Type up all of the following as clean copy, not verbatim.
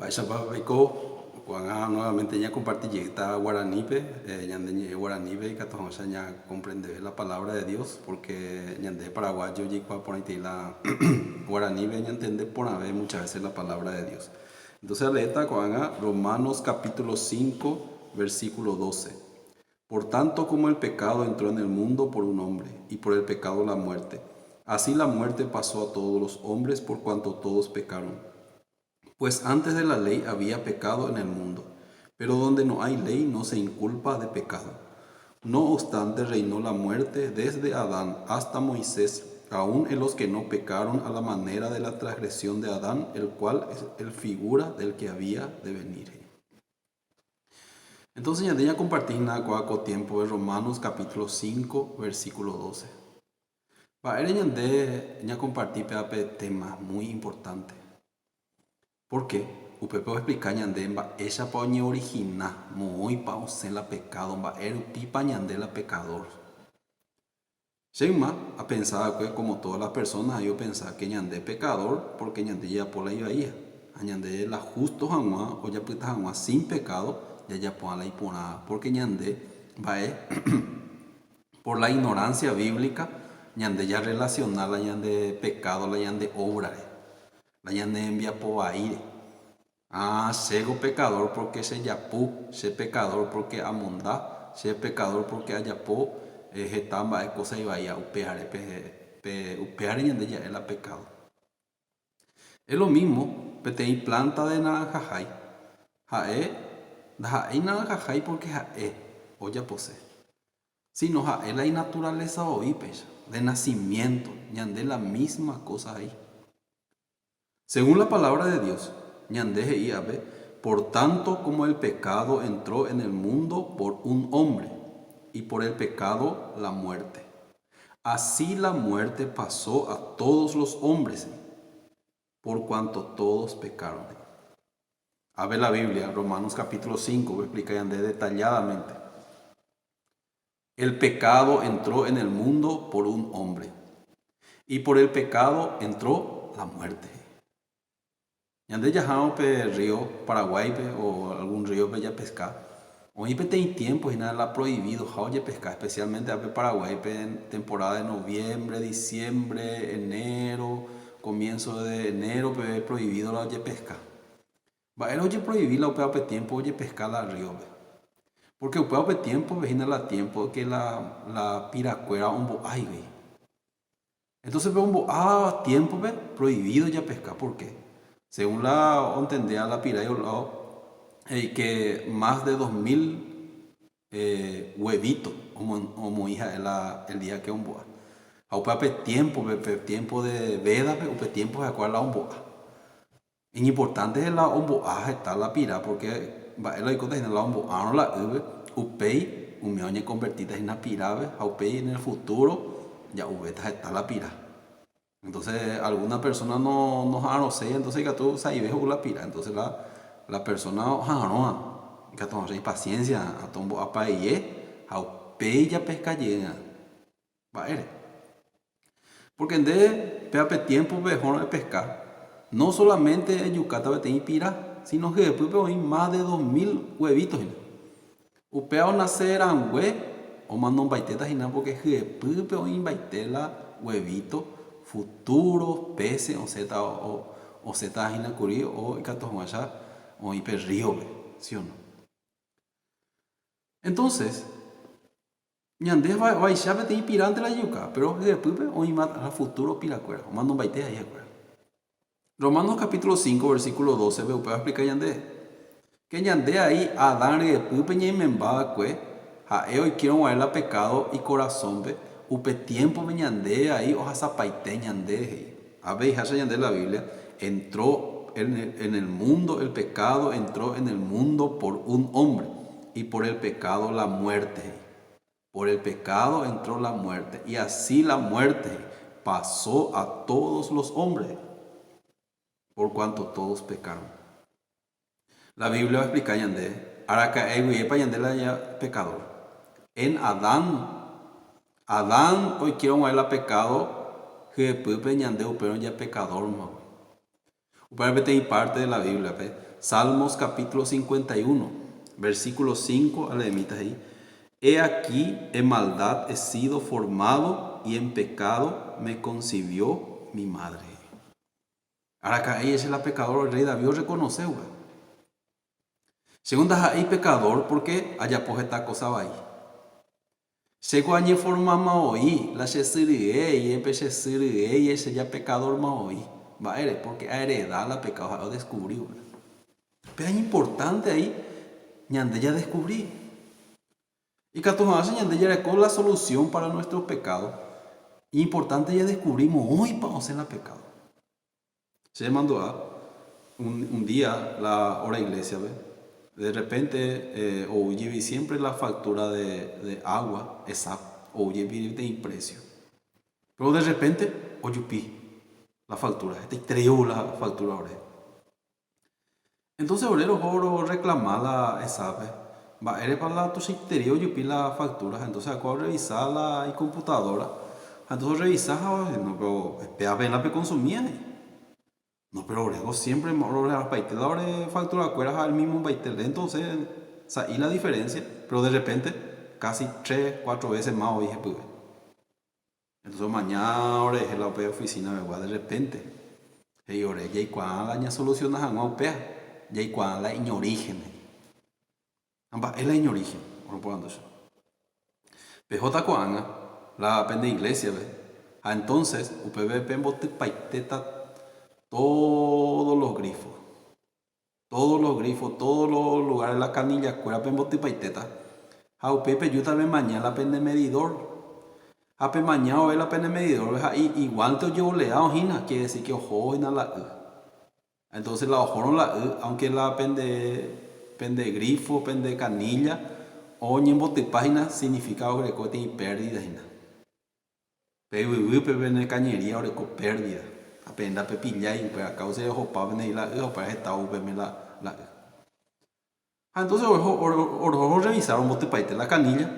Vaya Baiko, cuando nuevamente ya compartí esta guaranipe, ya de guaranipe y que todos ya comprende la palabra de Dios, porque ya de paraguayo y por ahí la guaranipe ya entiende por haber muchas veces la palabra de Dios. Entonces leeta cuando Romanos capítulo 5, versículo 12. Por tanto como el pecado entró en el mundo por un hombre, y por el pecado la muerte, así la muerte pasó a todos los hombres por cuanto todos pecaron. Pues antes de la ley había pecado en el mundo, pero donde no hay ley no se inculpa de pecado. No obstante reinó la muerte desde Adán hasta Moisés, aun en los que no pecaron a la manera de la transgresión de Adán, el cual es el figura del que había de venir. Entonces ya compartí nada cuaco tiempo de Romanos capítulo 5, versículo 12. Para ya compartí temas muy importantes. ¿Por qué? Upepe explica ñande mba ella pa oñe original, muy pa la pecado, mba erupi pa ñande la pecador. Shema a pensar que como todas las personas yo pensaba que ñande pecador porque ñande ya por la iba ahí. Ñande la justo jamás o ya puta jamás sin pecado ya por la ipona porque ñande va por la ignorancia bíblica ñande ya relacionar la ñande pecado la ñande obra la ñande envía por aire. Sego pecador porque se yapú, se pecador porque amondá, se pecador porque ayapó, getamba es cosa y vaya upeare, upeare y ya es la pecado. Es lo mismo, pete planta de naranjajay, jae naranjajay porque jae, o ya posee. Sino jae la naturaleza o ipes, de nacimiento, ñande la misma cosa ahí. Según la palabra de Dios, ñandeje y ave, por tanto como el pecado entró en el mundo por un hombre, y por el pecado la muerte. Así la muerte pasó a todos los hombres, por cuanto todos pecaron. A ver la Biblia, Romanos capítulo 5, explica Yandé detalladamente. El pecado entró en el mundo por un hombre, y por el pecado entró la muerte. Yandé yajao pe río Paraguay pe, o algún río pe ya pescar. Hoy pe tem tiempo y nada la prohibido jao ya pescar, especialmente a Paraguay pe en temporada de noviembre, diciembre, enero, comienzo de enero pe prohibido la ya pescar. Va era oye prohibir la upea pe tiempo oye pescar la río pe. Porque upea pe tiempo vejina la tiempo que la piracuera un ay ve. Entonces pe un tiempo pe prohibido ya pescar, ¿por qué? Según la entendía la pira y que más de 2000 huevitos como hija el día que un boa. Aupa tiempo de veda, tiempo de cual la un boa. Es importante es la un boa está la pira porque va el icote en la un boa no la upei un meoñe convertida en una pira, aupei en el futuro ya ubeta está la pira. Entonces, alguna persona no arosea, entonces que tú sabes la pira. Entonces, la persona no que tú no paciencia, a tombo a paie, a peya pescallena. Va porque en de peape tiempo mejor de pescar. No solamente en Yucatán te pira, sino que después hay más de 2000 huevitos. Upeo nacer hue o mandó un baiteta porque después hay baitela huevito futuro peces o zeta o zeta ajina curí o icatomacha o hiperrío, ¿sí o no? Entonces, ñandés va a echar de pirante la yuca, pero después hoy a futuro piracuera, o mando un baite ahí acuerdo. Romanos capítulo 5, versículo 12, veo para explicar ñandé. Que ñandé ahí a darle después peña membada cue, a hoy quiero guardar pecado y corazón, ve. Upe tiempo me ñandé ahí, o zapaite ñandé. A ver, hija ñandé la Biblia, entró en el mundo, el pecado entró en el mundo por un hombre, y por el pecado la muerte. Por el pecado entró la muerte, y así la muerte pasó a todos los hombres, por cuanto todos pecaron. La Biblia va a explicar yandé, araca epa yandé la pecador. En Adán hoy quiero la pecado, que pupe yandé pero ya pecador, Upárpete y parte de la Biblia, pe. Salmos capítulo 51, versículo 5, alemitas ahí. He aquí, en maldad he sido formado y en pecado me concibió mi madre. Ahora acá ahí es el pecador, el rey David reconoce, güey. Segunda, hay pecador porque haya pues esta cosa va ahí. Según añe forma maoí, la chesirige y empecé y ese ya pecador maoí. Va a heredar porque a heredar la pecado, a descubrir, güey. Pero es importante ahí, ñande ya descubrí. Y que ñande ya con la solución para nuestros pecados. Importante ya descubrimos hoy para hacer el pecado. Se mandó a un día la hora iglesia, ¿ve? De repente, oye siempre la factura de agua, esa, oye de imprecio. Pero de repente, oye la factura, te traigo la factura ahora. Entonces, obrero oro reclamar la esa, va, eres para la tu exterior, yo pi la factura, entonces acabo de revisar la computadora, entonces revisaba, no, pero espera pena que consumía. No, pero luego siempre la factura cueras al mismo baitel, entonces ahí la diferencia, pero de repente casi 3-4 veces más hoy pues. Entonces mañana ahora es la oficina de repente. Y ahora ya cuando la solucionas a una opea, ya cuando la origen. Es la origen, no puedo eso. PJ Coanga, la pende iglesia, ¿ve? Entonces, UPB pembote paiteta todos los grifos, todos los lugares de la canilla, cuera pembote paiteta. A UPP yo también mañana la pende medidor. A pe mañana la pende medidor, igual te llevo leado, Gina, quiere decir que ojo en la entonces la ojo no la aunque la pende grifo, pende canilla, o en bote página significa greco te pérdida, Gina. Pepe en cañería o greco pérdida. Apenda pepilla y pues a causa de ojo pa en la para esta UPM la entonces ojo revisaron bote paite la canilla.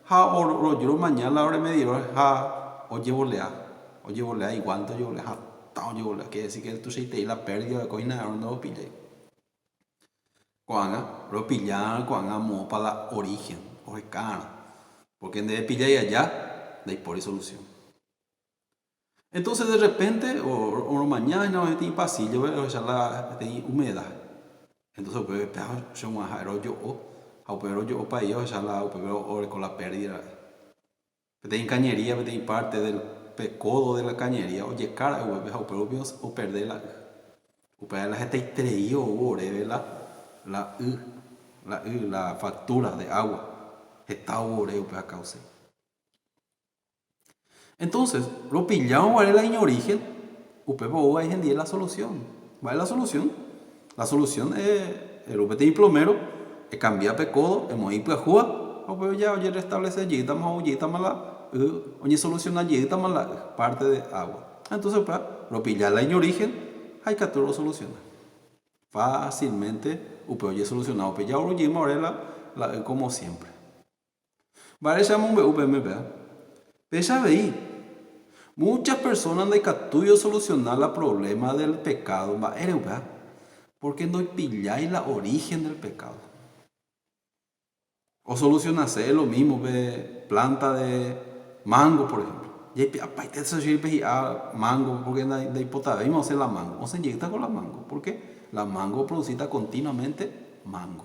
Ja oro yo mañana la hora me dieron ja o llevo lea igual to llevo lea ta llevo lea que decir que tú se te la pérdida de coina no pille cuanga lo pillar cuanga mo para la origen o cara porque en de pillar y allá de por solución. Entonces de repente o mañana no tiene pasillo o ya la humedad. Entonces pues yo me hago yo para ellos ya la con la pérdida. Tem cañería, tem parte del codo de la cañería, oye cara, o perder la gente traído la factura de agua, está a causa. Entonces, lo pillamos vale la origen, usted va a entender la solución. ¿Vale la solución? La solución es el upete plomero, es cambiar el codo, es morir pues jugar, o ya oye restablece allí, estamos la oye solucionar allí, estamos la parte de agua. Entonces, para lo pillar la origen, hay que todo lo solucionar. Fácilmente, usted oye solucionado, pues ya oye ahora como siempre. Vale, llama un UPM, pesa ahí. Muchas personas de Catuyo solucionar el problema del pecado, porque no pilláis la origen del pecado. O solucionarse lo mismo, planta de mango, por ejemplo. Y aparte de eso, mango, porque de hipoteca, vamos a hacer la mango. O se inyecta con la mango, porque la mango producida continuamente mango.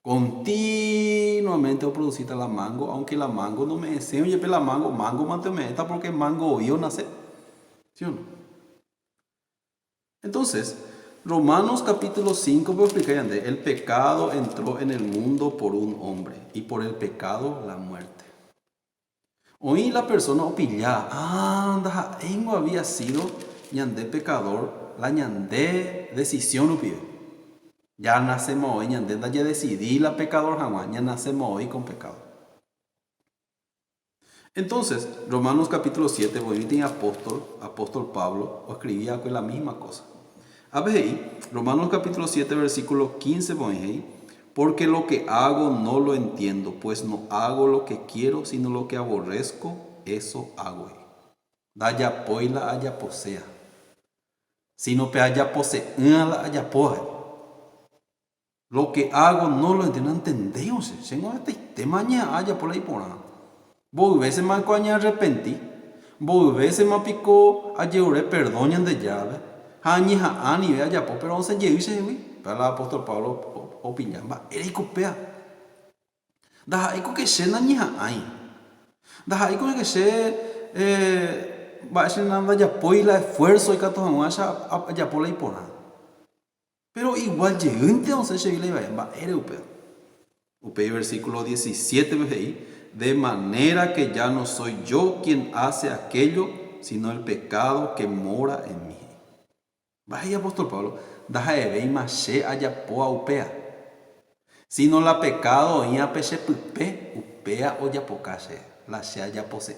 Continuamente producida la mango, aunque la mango no me enseñe la mango mantemeta porque mango yo nace. ¿Sí o no? Entonces, Romanos capítulo 5 puedo explicar, el pecado entró en el mundo por un hombre y por el pecado la muerte. Hoy la persona opilla, anda, engo había sido ñandé pecador, la ñandé decisión opide. Ya nacemos hoy, ya decidí la pecador jamás, ya nacemos hoy con pecado. Entonces, Romanos capítulo 7, voy a apóstol Pablo, o escribía con la misma cosa. A ver ahí, Romanos capítulo 7, versículo 15, porque lo que hago no lo entiendo, pues no hago lo que quiero, sino lo que aborrezco, eso hago. Daya poila haya posea. sino que haya posee la haya poe. Lo que hago no lo entiendo, entendemos. Tengo este tema haya por ahí por ahí. Vos veces me arrepentí. Vos veces me picó a llevar perdón de llave. Añeja ani vea ya pero vamos a llevarse para el apóstol Pablo opinión va era copia. Da hay que se na ñeja ai. Da hay que se va a ser nada ya la esfuerzo y que todo ya por ahí por ahí. Pero igual llegante entonces se le va era upea. Upea versículo 17 ahí, de manera que ya no soy yo quien hace aquello, sino el pecado que mora en mí. Vaya apóstol Pablo, deja de ver más se haya poa upea. Sino la pecado y a peche pupe, upea o ya pocase, la se haya posee.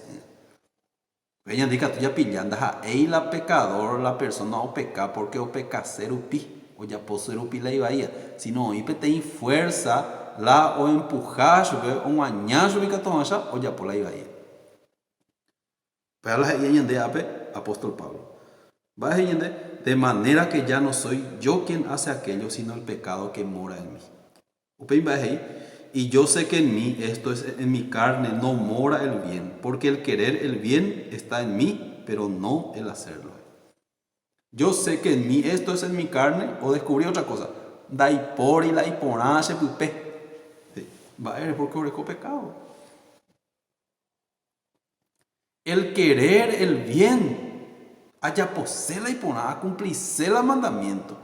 Ella indica tú ya pillando, ahí la pecador, la persona o peca, porque o peca ser upi. O ya poseer upi la iba sino y te fuerza la o empujar o mañana subir catomasa o ya por la iba pero la gente de apóstol Pablo va de manera que ya no soy yo quien hace aquello sino el pecado que mora en mí. Y yo sé que en mí, esto es en mi carne, no mora el bien, porque el querer el bien está en mí, pero no el hacerlo. Yo sé que en mí, esto es en mi carne, o descubrí otra cosa. Dai por y la iporá se pupe. Va a ir porque oreco pecado. El querer el bien, haya posee la iporá, cumplirse el mandamiento.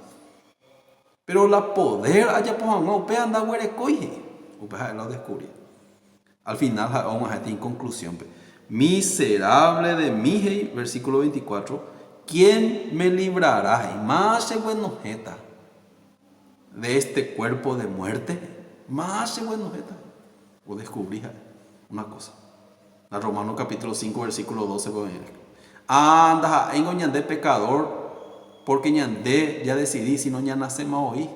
Pero la poder haya posee, no, pe anda huerecoije. Upeja lo descubrí. Al final, vamos a estar en conclusión. Miserable de mí, versículo 24. ¿Quién me librará? Y más se bueno jeta de este cuerpo de muerte. Más se bueno jeta. O descubrí una cosa. La Romanos capítulo 5, versículo 12. Anda, en ñandé pecador, porque ñandé ya decidí si no ya nace más hoy.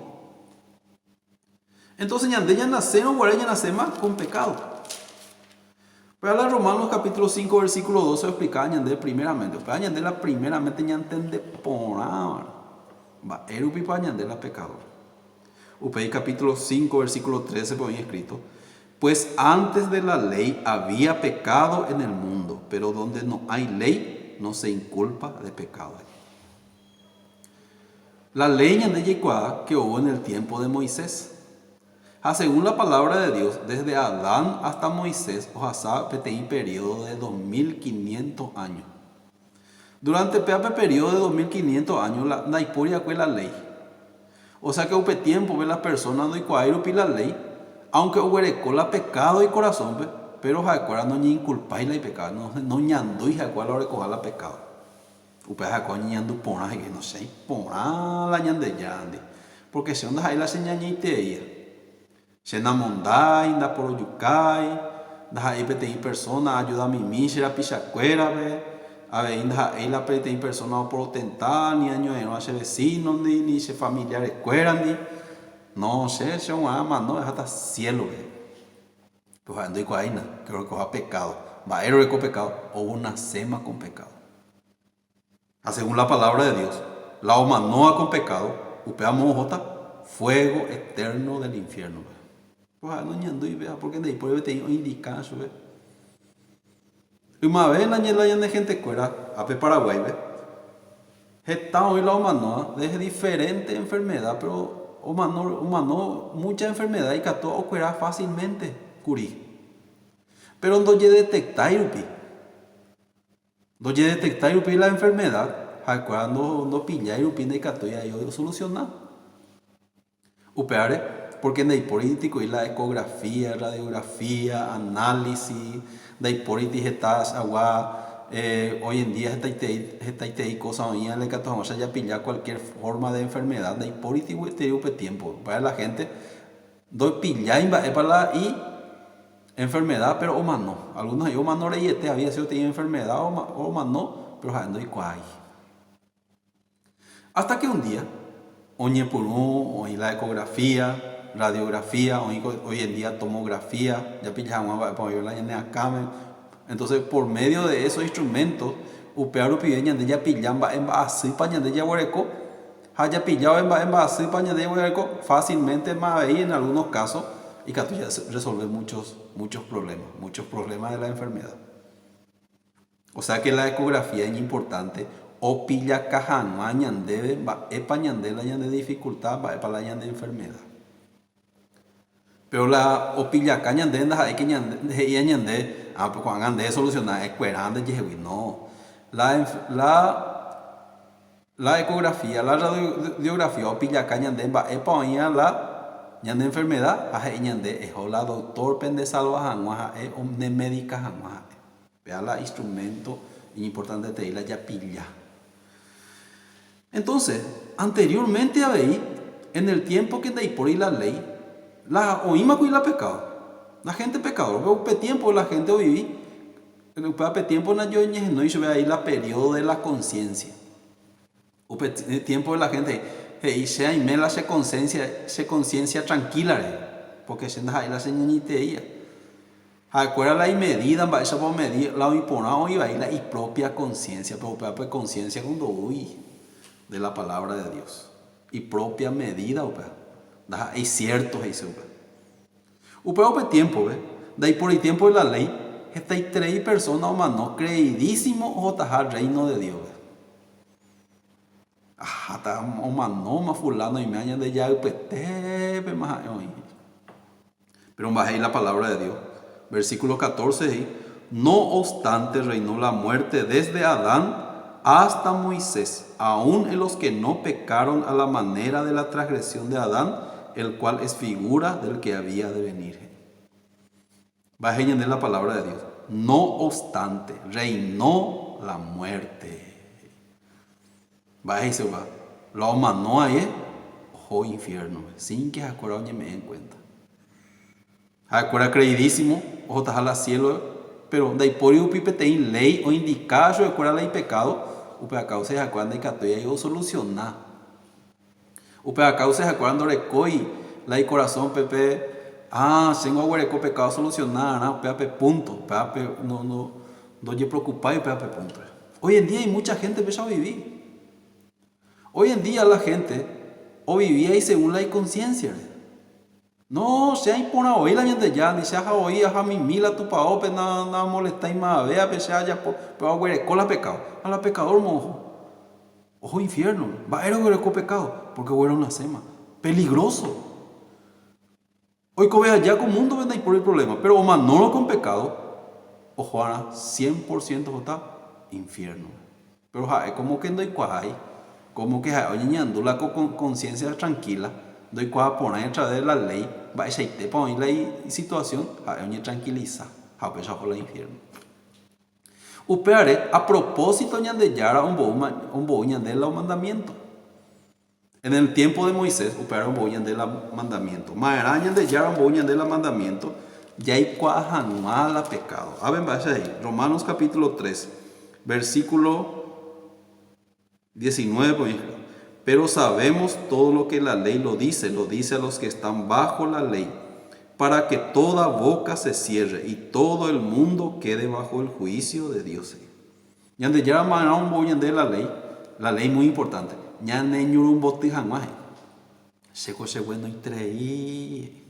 Entonces ñandé ya nace, no ya nace más con pecado. Pero la Romanos capítulo 5 versículo 12 explica ñandé primeramente. Pero ñandé la primeramente ya entiende por ahora. Va, erupi para ñandé la pecador. Upei capítulo 5 versículo 13 por ahí escrito. Pues antes de la ley había pecado en el mundo, pero donde no hay ley no se inculpa de pecado. La ley ñandé yecuá que hubo en el tiempo de Moisés. Según la palabra de Dios, desde Adán hasta Moisés, Ojasá PTI periodo de 2500 años. Durante el periodo de 2500 años, la naipuria fue la ley. O sea que hubo tiempo ve las personas no icuairupi la ley, aunque hubo la pecado y corazón, pero jacuara no ni inculpáis la pecado, no ñandú y jacuara recoja la pecado. Upe jacuara ñandu pona, que no sé, pona la ñande yandi. Porque si onda ahí la señañite ella. Xena mondai, da por yukai, da aí PTI persona, ayuda a mi misera pichacuera, a ver, da aí la PTI persona por tentar, ni año no hace vecino, ni se familiares cuera, ni, no sé, son amas, no, es hasta cielo, pues ando y cuaina, que recoja pecado, va a recoger pecado, o una sema con pecado. Según la palabra de Dios, la humanoa con pecado, upeamos jota, fuego eterno del infierno. Pues no ñando y vea porque de ahí por te indicar eso una vez la ñela de gente cuera a Paraguay está hoy la humanoa de diferente enfermedad pero humano mucha enfermedad y que todo ocurra fácilmente curí pero no lle detectar la enfermedad cuando no pilla y upi de cato y ahí solucionar upeare porque de político y la ecografía, radiografía, análisis, de política está agua, hoy en día está cosas hoy en que vamos a ya pillar cualquier forma de enfermedad, de político y tiempo para la gente, doy pillar para la y enfermedad, pero o más no, algunos hay o más no y había sido tiene enfermedad o más no, pero no hay cuál. Hasta que un día, oye por uno, oye la ecografía, radiografía, hoy en día tomografía, ya pillamos para ver la cama. Entonces, por medio de esos instrumentos, Upearu pide ñande ya pillamba en así ñande ya huereco. Haya pillado en así ñande ya huereco. Fácilmente más ahí en algunos casos. Y que ya resolver muchos problemas de la enfermedad. O sea que la ecografía es importante. O pilla cajanua ñande epa ñande la ñande dificultad va epa la ñande enfermedad. Pero la opilla caña de hay que ñande pues cuando ande solucionar es cuerante no. La ecografía, la radiografía opilla caña de epa oña la ñande enfermedad a ñande es la doctor pende salva janguaja es omne médica janguaja. Vea la instrumento importante de la ya pilla. Entonces, anteriormente habéis en el tiempo que de por ahí la ley la oíma y la pecado. La gente pecador, pero tiempo la gente viví. El tiempo no yo no hizo ahí la periodo de la conciencia. El tiempo de la gente y se me la se conciencia tranquila, porque se da ahí la señorita ella. Acuerda la medida, va esa por medir la imponado y va ahí la propia conciencia, propia conciencia cuando huí de la palabra de Dios. Y propia medida, es cierto, es cierto. Upa tiempo, de ahí por el tiempo de la ley, está ahí 3 personas o más no creidísimo o tajar reino de Dios. Está o más no más fulano y me añade ya más. Pero bajé la palabra de Dios. Versículo 14, no obstante reinó la muerte desde Adán hasta Moisés, aún en los que no pecaron a la manera de la transgresión de Adán, el cual es figura del que había de venir. Va a entender la palabra de Dios. No obstante, reinó la muerte. Va a decir, la humano es ojo infierno, sin que acuerda me den cuenta. Acuerda creidísimo, ojo tajala cielo, pero de ahí por tein ley o indicar yo acuerda ley pecado, upe a causa de acuerda que estoy ahí o solucionar. Upe a causa de acuerda recoi la corazón pepe, tengo huereco pecado solucionar, ¿no? Pepe punto, pepe no yo preocupado y pepe punto. Hoy en día hay mucha gente que ya vivir. Hoy en día la gente o vivía y según la conciencia. No, se ha impuesto hoy la gente ya, ni se ha oído a mi mila tu pao, pero no molesta y más, vea, se haya, pero huereco la pecado. A la pecador mojo. Ojo infierno, va a ir huereco pecado, porque huele una sema. Peligroso. Hoy que vea ya con mundo vende por el problema, pero o no lo con pecado, ojo ahora 100% está infierno. Pero es como que no hay cuajay, como que oye ñando la con conciencia tranquila, doy cuaja poner a través de la ley, va a ser para la situación, oye tranquiliza, a pesar de la infierno. Upeare a propósito ñande yara un bo ñande la mandamiento. En el tiempo de Moisés, operaron boñan de la mandamiento. Maarañan de yaran boñan de la mandamiento. Ya hay cuajan mala pecado. A ver, vaya ahí. Romanos capítulo 3, versículo 19. Por ejemplo. Pero sabemos todo lo que la ley lo dice a los que están bajo la ley, para que toda boca se cierre y todo el mundo quede bajo el juicio de Dios. Ñan de yaran maarañan boñan de la ley muy importante. Ñane ñurun boti jamás. Se bueno y treí.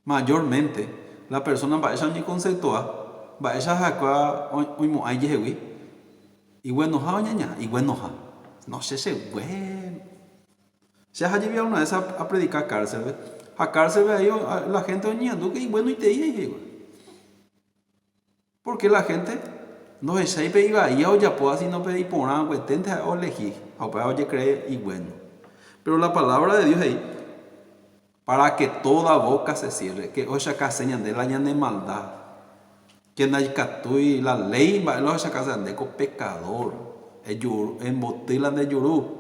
Mayormente, la persona va a esa ni conceptua, va a esa jacua hoy mo hay yehui. Y bueno, ja ñaña, y bueno, ja. No sé si bueno. Se ha llevado una vez a predicar cárcel. A cárcel ahí la gente oñando que y bueno y te dije. Porque la gente no es ahí iba ahí o ya puedo así no pedí por nada, pues tente a elegir, o para oye creer y bueno. Pero la palabra de Dios ahí, para que toda boca se cierre, que hoy acá señan de la de maldad, que no hay y la ley va a acá se ande con pecador, en botilan de yurú.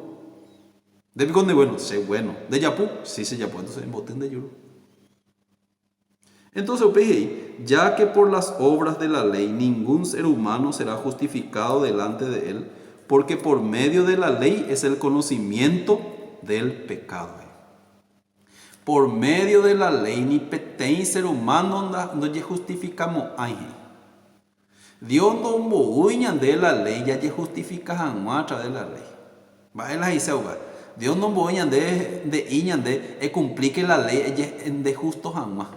De con de bueno, sé bueno, de yapú, sí se yapú, entonces en botín de yurú. Entonces, ya que por las obras de la ley ningún ser humano será justificado delante de él, porque por medio de la ley es el conocimiento del pecado. Por medio de la ley ni petein ser humano no justificamos ahí. Dios no moviña de la ley, ya que justifica a través de la ley. Va a la Dios no moviña de iñan de cumplir que la ley es de justo jamás.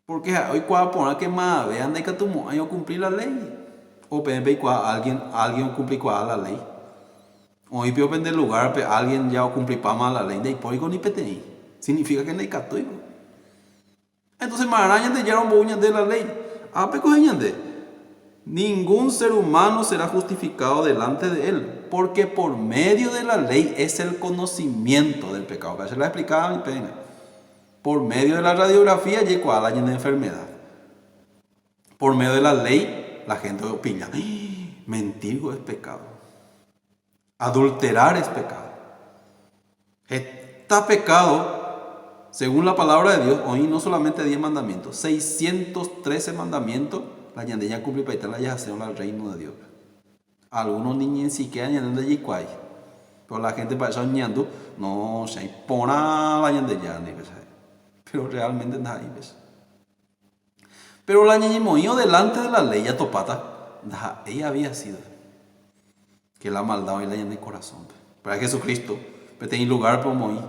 Porque hoy cuando poner que más vean de que tu año cumplir la ley. O pe alguien cumplir la ley. Hoy pio en el lugar pe alguien ya cumplir para la ley de hipórico ni PTI. Significa que no hay católico. Entonces marañan de ya un de la ley. Ningún ser humano será justificado delante de él, porque por medio de la ley es el conocimiento del pecado. Que se lo explicaba mi pena. Por medio de la radiografía llegó a la enfermedad. Por medio de la ley la gente opina, mentir es pecado, adulterar es pecado. Está pecado. Según la palabra de Dios, hoy no solamente 10 mandamientos, 613 mandamientos, la ñandeña cumple para estar la yajación al reino de Dios. Algunos ni siquiera ñandeña de Yicuay, pero la gente para eso ñandu, no se impona la ñandeña, pero realmente no hay veces. Pero la ñandeña delante de la ley ya topata, ella había sido que la maldad y la ñandeña de corazón. Para Jesucristo, pero tenía lugar por morir.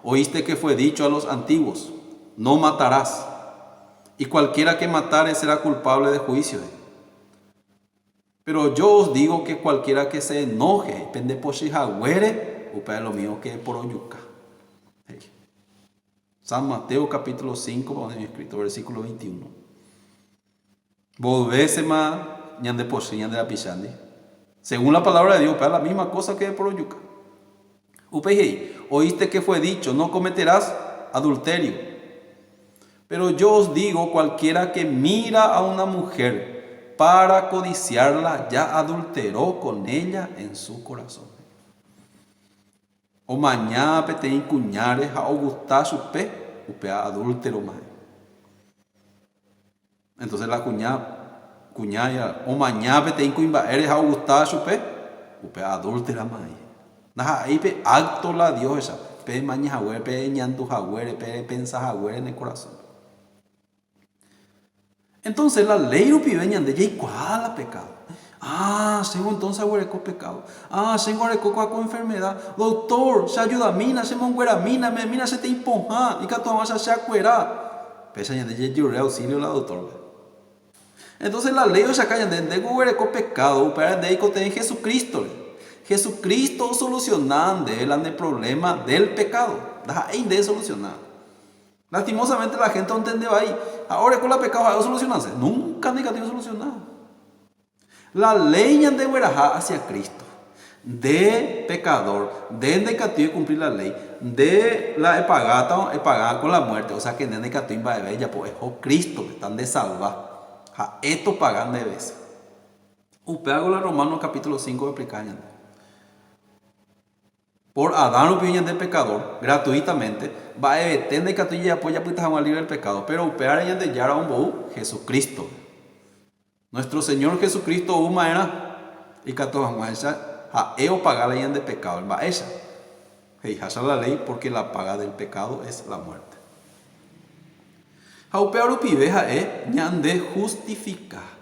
Oíste que fue dicho a los antiguos, no matarás, y cualquiera que matare será culpable de juicio. Pero yo os digo que cualquiera que se enoje, pende por si jagüere, upea lo mío que por oyuca. San Mateo capítulo 5, donde he escrito versículo 21. Volvese más, ñande por si, ñande la pichandi. Según la palabra de Dios, upea la misma cosa que por oyuca. Oíste que fue dicho, no cometerás adulterio. Pero yo os digo, cualquiera que mira a una mujer para codiciarla, ya adulteró con ella en su corazón. O mañana petein cuñares a augusta su pe, upea adúltero más. Entonces la cuñada, o mañana petein cuñares a augusta su pe, upea adúltera más. Ahí pe acto la Dios esa, pe maña jagüere, pe ñandu jagüere, pe pensa jagüere en el corazón. Entonces la ley upiveña de ya cuál la pecado. Tengo entonces agüereco pecado. Tengo agüereco con enfermedad. Doctor, se ayuda a mina, se monguera mina, me mina se te imponja, y que tu mamá se acuera. Pesa de ya lloré auxilio la doctor. Entonces la ley esa calle de agüereco pecado, para de ahí que Jesucristo. Jesucristo solucionando el problema del pecado. Ahí de solucionar. Lastimosamente la gente no entiende ahí. Ahora con la pecado va a solucionarse. Nunca negativo solucionado. La ley de verajá hacia Cristo. De pecador. De negativo cumplir la ley. De la pagada con la muerte. O sea que de negativo va a ver ya pues Cristo que están de salvar. Esto pagan de veces. Upeago la Romanos capítulo 5 de Pricaña. Por Adán opinión del pecador, gratuitamente, va a entender que tú ya apoya a libre del pecado, pero upear en de yara un boú, Jesucristo. Nuestro Señor Jesucristo uma era y que todos a eo pagar la de pecado, va esa. Hey, hasa la ley porque la paga del pecado es la muerte. A upear upiveja ñan de justificar.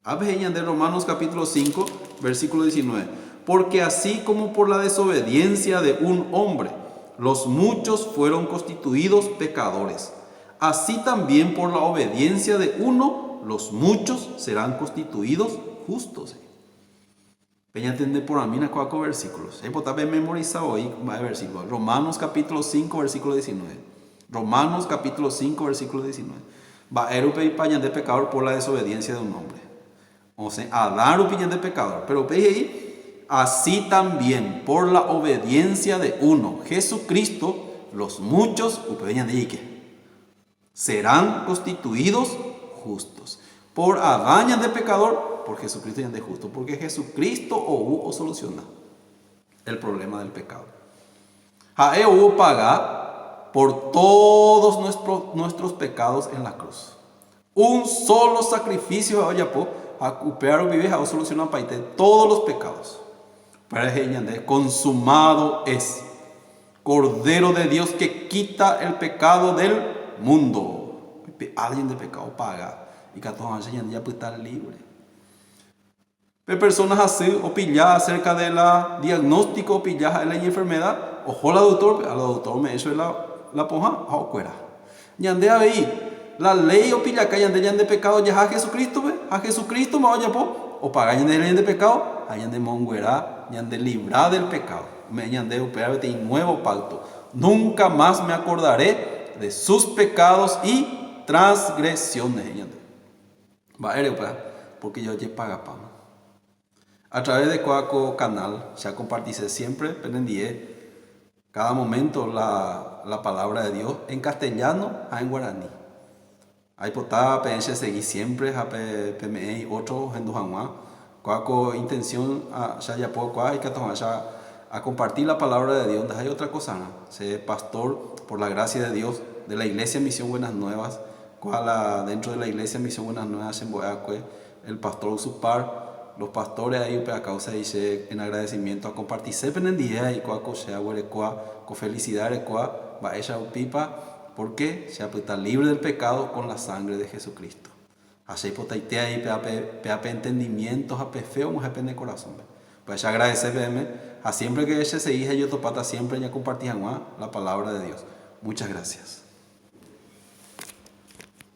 A veces ñan de Romanos capítulo 5, versículo 19. Porque así como por la desobediencia de un hombre, los muchos fueron constituidos pecadores, así también por la obediencia de uno, los muchos serán constituidos justos. Peña entender por mí en 4 versículos. He potable memorizado hoy versículos. Romanos capítulo 5, versículo 19. Romanos capítulo 5, versículo 19. Va a y pañan de pecador por la desobediencia de un hombre. O sea, a dar opinión de pecador. Pero veis ahí. Así también por la obediencia de uno, Jesucristo, los muchos serán constituidos justos. Por Adán de pecador, por Jesucristo de justo, porque Jesucristo o soluciona el problema del pecado. Jae hubo pagar por todos nuestros pecados en la cruz. Un solo sacrificio a Oyapó, a cupear o vivir, a solucionar para todos los pecados. Para ella, consumado es Cordero de Dios que quita el pecado del mundo. Alguien de pecado paga. y que todos ya puede estar libre. Pero personas así, o pillar acerca de la diagnóstico, o pillar de la enfermedad, ojo la doctor, a la doctor me hizo la poja, o cuera. Yande ahí, la ley o pilla que yande de pecado ya a Jesucristo, a Jesucristo me vaya o paga yande de pecado, yande monguera, yande librar del pecado, me yande operarte y nuevo pacto. Nunca más me acordaré de sus pecados y transgresiones. Va a ir, porque yo ya paga pan. A través de Coaco Canal, ya compartirse siempre, pendiente, cada momento la palabra de Dios en castellano y en guaraní. Hay potá, pense seguir siempre, a PME y otros en Dujanguá. Coaco intención, ya poco hay que tomar a compartir la palabra de Dios. Hay otra cosa, ¿no? Ser pastor por la gracia de Dios de la Iglesia Misión Buenas Nuevas, dentro de la Iglesia Misión Buenas Nuevas en Boyacue, el pastor Usupar. Los pastores ahí a causa dice en agradecimiento a compartir sepen en día y coa sea con felicidad coa va ella pipa porque se está libre del pecado con la sangre de Jesucristo. Así potaitea ahí pe entendimientos a pe feo mujer de corazón. Pues agradecerme a siempre que ese se hija yo topata siempre ya compartían la palabra de Dios. Muchas gracias.